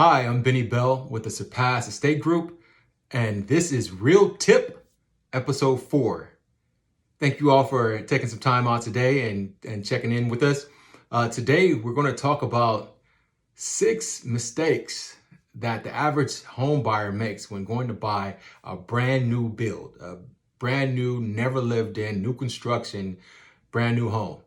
Hi, I'm Benny Bell with the Surpass Estate Group, and this is Real Tip, Episode 4. Thank you all for taking some time out today and checking in with us. Today, we're going to talk about 6 mistakes that the average home buyer makes when going to buy a brand new build, a brand new, never lived in, new construction, brand new home.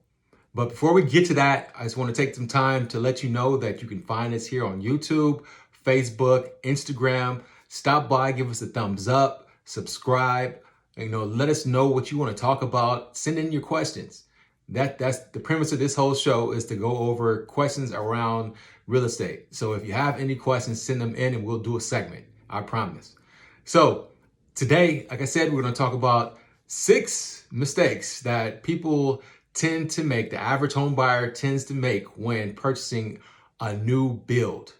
But before we get to that, I just want to take some time to let you know that you can find us here on YouTube, Facebook, Instagram. Stop by, give us a thumbs up, subscribe, let us know what you want to talk about. Send in your questions. That's the premise of this whole show, is to go over questions around real estate. So if you have any questions, send them in and we'll do a segment. I promise. So today, like I said, we're going to talk about 6 mistakes that people tend to make, the average home buyer tends to make when purchasing a new build,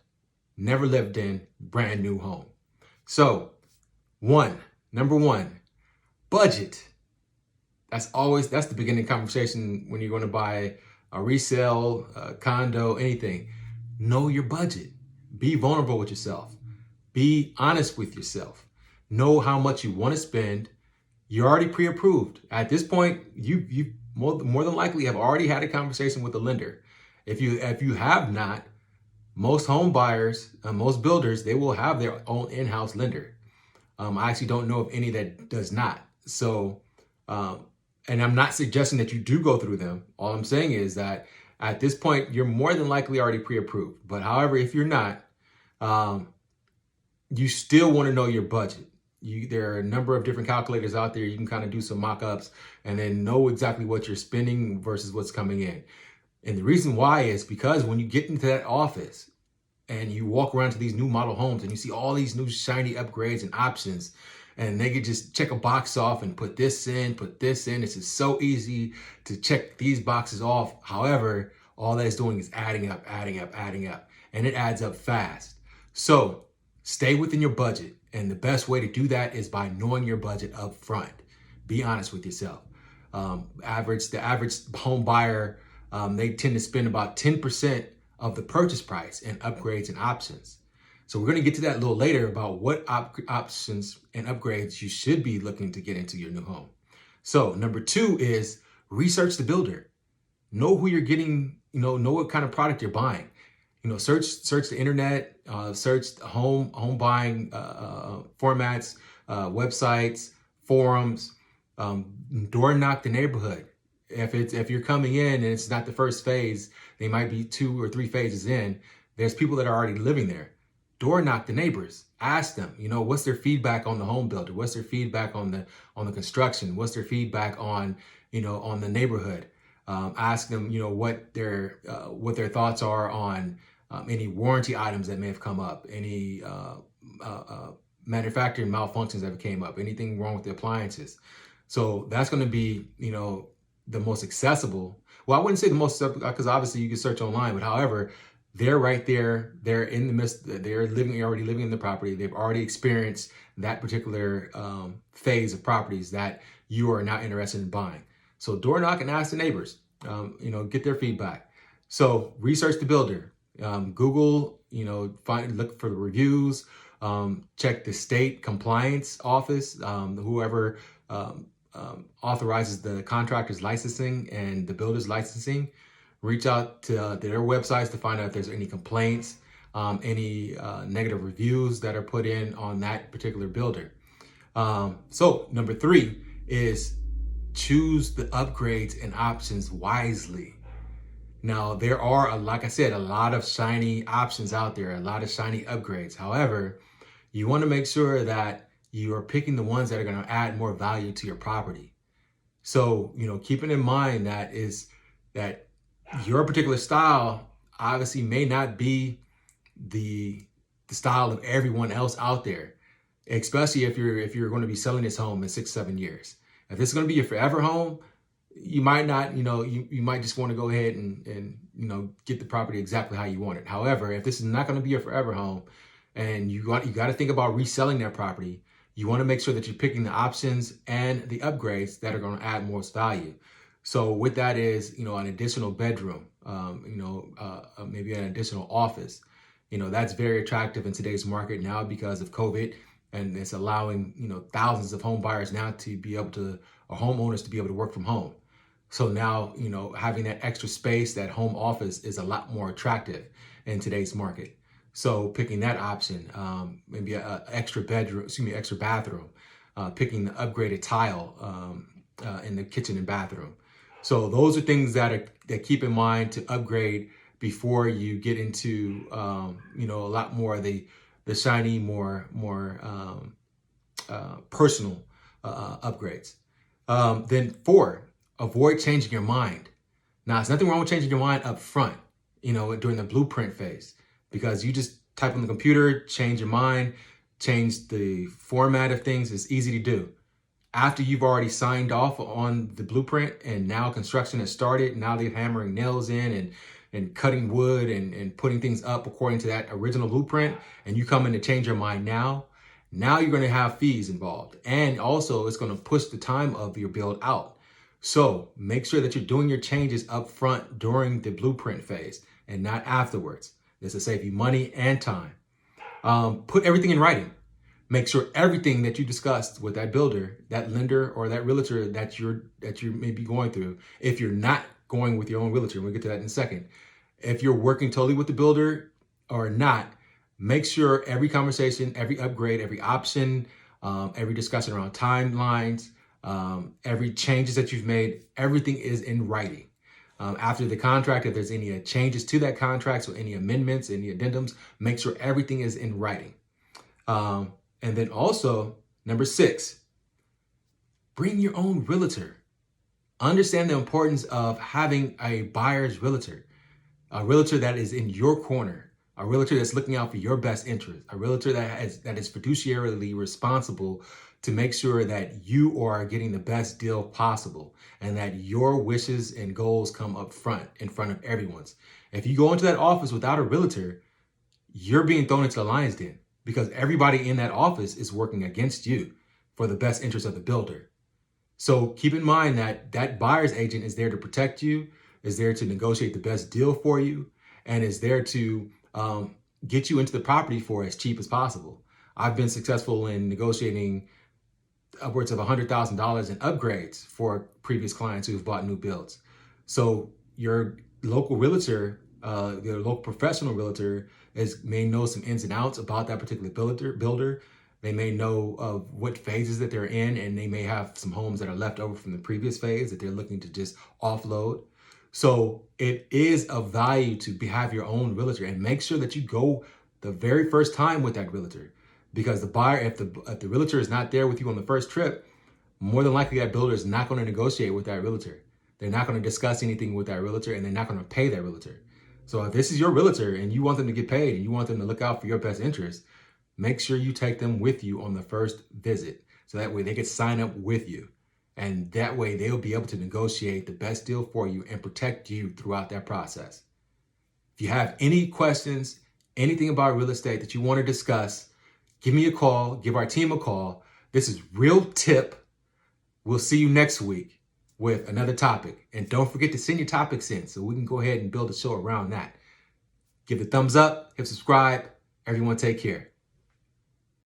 never lived in, brand new home. So, number one, budget. That's the beginning conversation when you're going to buy a resale, a condo, anything. Know your budget. Be vulnerable with yourself. Be honest with yourself. Know how much you want to spend. You're already pre-approved. At this point, you more than likely have already had a conversation with the lender. If you have not, most home buyers, most builders, they will have their own in-house lender. I actually don't know of any that does not. So, and I'm not suggesting that you do go through them. All I'm saying is that at this point, you're more than likely already pre-approved. But however, if you're not, you still want to know your budget. There are a number of different calculators out there. You can kind of do some mock-ups and then know exactly what you're spending versus what's coming in. And the reason why is because when you get into that office and you walk around to these new model homes and you see all these new shiny upgrades and options, and they could just check a box off and put this in. It's just so easy to check these boxes off. However, all that is doing is adding up, and it adds up fast. So stay within your budget. And the best way to do that is by knowing your budget up front. Be honest with yourself. The average home buyer, they tend to spend about 10% of the purchase price in upgrades and options. So we're going to get to that a little later about what options and upgrades you should be looking to get into your new home. So number 2 is research the builder. Know who you're getting, know what kind of product you're buying. Search the internet, search home buying formats, websites, forums, door knock the neighborhood. If you're coming in and it's not the first phase, they might be 2 or 3 phases in. There's people that are already living there. Door knock the neighbors. Ask them, what's their feedback on the home builder? What's their feedback on the construction? What's their feedback on on the neighborhood? Ask them, what their thoughts are on any warranty items that may have come up, any manufacturing malfunctions that came up, anything wrong with the appliances. So that's going to be, the most accessible. Well, I wouldn't say the most, because obviously you can search online, but however, they're right there. They're in the midst. They're already living in the property. They've already experienced that particular phase of properties that you are now interested in buying. So door knock and ask the neighbors. Get their feedback. So research the builder. Google, look for the reviews, check the state compliance office, whoever authorizes the contractor's licensing and the builder's licensing. Reach out to their websites to find out if there's any complaints, any negative reviews that are put in on that particular builder. So number 3 is choose the upgrades and options wisely. Now, there are, like I said, a lot of shiny options out there, a lot of shiny upgrades. However, you want to make sure that you are picking the ones that are going to add more value to your property. So, keeping in mind that your particular style obviously may not be the style of everyone else out there, especially if you're going to be selling this home in 6-7 years. If this is going to be your forever home, you might not, you might just want to go ahead and get the property exactly how you want it. However, if this is not going to be your forever home and you got to think about reselling that property, you want to make sure that you're picking the options and the upgrades that are going to add most value. So with that is, an additional bedroom, maybe an additional office, That's very attractive in today's market now because of COVID, and it's allowing, thousands of home buyers now to be able to, or homeowners to be able to work from home. So now, having that extra space, that home office is a lot more attractive in today's market. So picking that option, maybe an extra bedroom, extra bathroom, picking the upgraded tile in the kitchen and bathroom. So those are things that keep in mind to upgrade before you get into, a lot more of the shiny, more personal upgrades. Then 4, avoid changing your mind. Now, there's nothing wrong with changing your mind up front, during the blueprint phase, because you just type on the computer, change your mind, change the format of things. It's easy to do. After you've already signed off on the blueprint and now construction has started, now they're hammering nails in and cutting wood and putting things up according to that original blueprint, and you come in to change your mind now you're going to have fees involved. And also it's going to push the time of your build out. So make sure that you're doing your changes up front during the blueprint phase and not afterwards. This will save you money and time. Put everything in writing. Make sure everything that you discussed with that builder, that lender, or that realtor that you may be going through, if you're not going with your own realtor, and we'll get to that in a second. If you're working totally with the builder or not, make sure every conversation, every upgrade, every option, every discussion around timelines, every changes that you've made, everything is in writing. After the contract, if there's any changes to that contract, so any amendments, any addendums, make sure everything is in writing. And then also, number 6, bring your own realtor. Understand the importance of having a buyer's realtor, a realtor that is in your corner, a realtor that's looking out for your best interest, a realtor that is fiduciarily responsible to make sure that you are getting the best deal possible and that your wishes and goals come up front in front of everyone's. If you go into that office without a realtor, you're being thrown into the lion's den because everybody in that office is working against you for the best interest of the builder. So keep in mind that that buyer's agent is there to protect you, is there to negotiate the best deal for you, and is there to get you into the property for as cheap as possible. I've been successful in negotiating upwards of $100,000 in upgrades for previous clients who've bought new builds. So your local realtor, your local professional realtor may know some ins and outs about that particular builder. They may know of what phases that they're in, and they may have some homes that are left over from the previous phase that they're looking to just offload. So it is of value to have your own realtor, and make sure that you go the very first time with that realtor, because the buyer, if the realtor is not there with you on the first trip, more than likely that builder is not going to negotiate with that realtor. They're not going to discuss anything with that realtor, and they're not going to pay that realtor. So if this is your realtor and you want them to get paid and you want them to look out for your best interest, make sure you take them with you on the first visit, so that way they can sign up with you. And that way they'll be able to negotiate the best deal for you and protect you throughout that process. If you have any questions, anything about real estate that you want to discuss, give me a call, give our team a call. This is Real Tip. We'll see you next week with another topic. And don't forget to send your topics in so we can go ahead and build a show around that. Give it a thumbs up, hit subscribe. Everyone take care.